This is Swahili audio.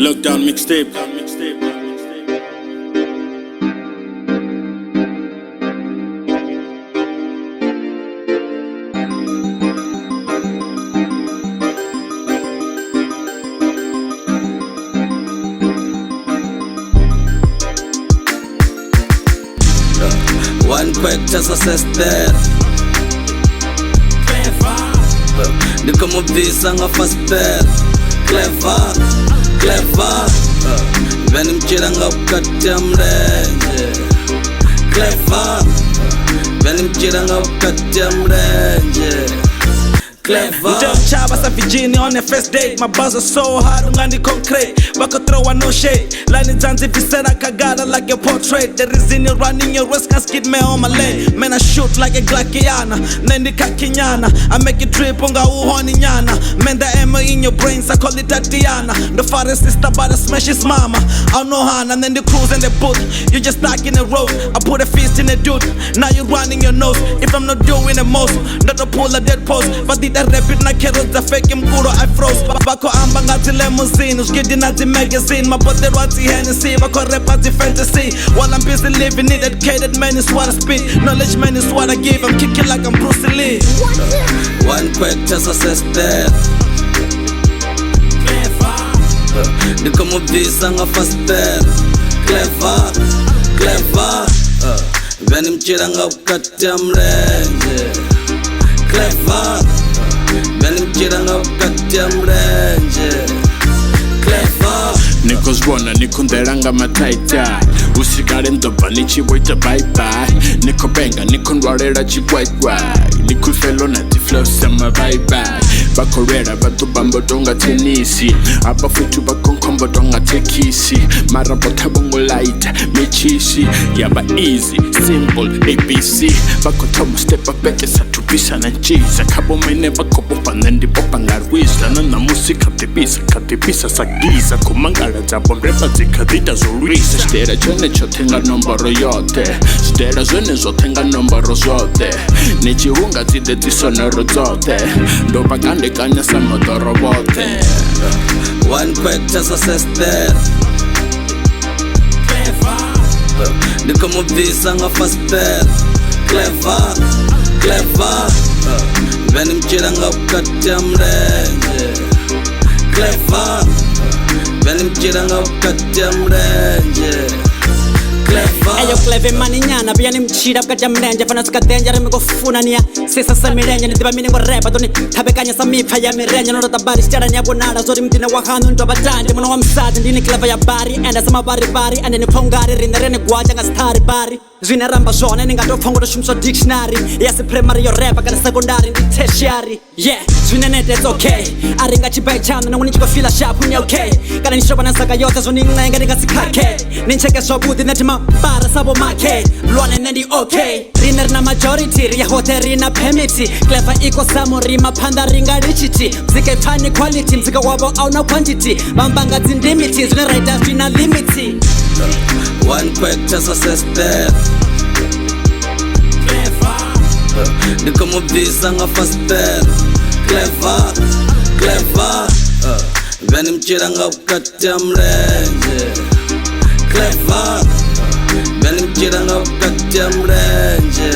Lockdown mixtape. One quick just assess that Niko mubisa nga fast that Kleva Veni mchira nga ukati ya mrenje Kleva Veni mchira nga ukati ya mrenje Kleva Chaba sa Virginia on the first date. My buzz is so hard, ungani concrete. Bako throw a no shade. Line zanzi visera kagada like your portrait. There is in you running your risk and skid me on my lane. Man I shoot like a Glackiana, Nendi Kakinyana. I make it drip unga uhoni nyana. Man the ammo in your brains, I call it Tatiana. The father sister but I smash his mama. I know Hana and then the cruise and the boot. You just stuck in the road. I put a fist in the dude. Now you running your nose. If I'm not doing the most, not to pull a dead post. But the rapid na carrots, the fake mkuro I froze. Bako amba ngati limousine, uskidi nati magazine. My body rati Hennessy, bako rap ati fantasy. While I'm busy living it, educated man is what I speak. Knowledge man is what I give, I'm kicking like I'm Bruce Lee. One quick just assess that Niko mubisa nga fast that Kleva Veni mchira nga ukati ya mrenje Kleva Veni mchira nga ukati ya mrenje Kleva Niko zwona, niko nderanga mataita Usigare ndoba, nichiwita bye bye Niko benga, niko ndwarera chigwaigwai Coolfelo na ti flow sama bye bye Bakorera, batu bambo donga tenisi Aba futu bakonkombo donga tekisi Marabota bongo light, mechisi Yaba easy, simple, ABC Bako tomo step up ete satubisa na nchiza Kabo mene bako bopa nendi bopa ngarwisa Nana musika katibisa sagiza Kumangara zabo mrepa zikadita zorisa Stera jene chotenga nomboro yote Stera zene zotenga nomboro zote Nichiunga zide zisonero zote Ndoba gande kanya sa motorobote One quick just assess that Niko mubisa nga fast that Kleva Veni mchira nga ukati ya mrenje Kleva Veni mchira nga ukati ya mrenje Eyo Kleva mani nyana Pia ni mchira bukati ya mrenje Fana suka denja remi kufuna niya Sisa sa mirenje Nitiba mini repa Doni tabe kanya sa mipa ya mirenje Noro tabari Stera ni abonara Zori mtine wakanu ndoba tandi Mwana wa msati Ndini Kleva ya bari Enda sama bari bari Ende ni pongari Rinde rene guaja nga stari bari Zwine ramba zone Ninga do pongo do shumso dictionary Yasi primary yo repa Kana secondary Ndi tertiary Yeah Zwine nete it's okay Aringa chibai chana Na wani chiko fila sharp Ni okay Kana nishoba na saka yote Zoni nga nga sikake Nincheke shobuti Netima bara sabo make Luane nendi okay Riner na majority Ria hote rina permiti Kleva iko samo Rima panda ringa richiti Mzike pani quality Mzika wabo au na quantity Bambanga zindimiti Zwine raida zwina limiti One quick just assess that Niko mubisa nga fast that Kleva Veni mchira nga ukati ya mrenje Kleva Veni mchira nga ukati ya mrenje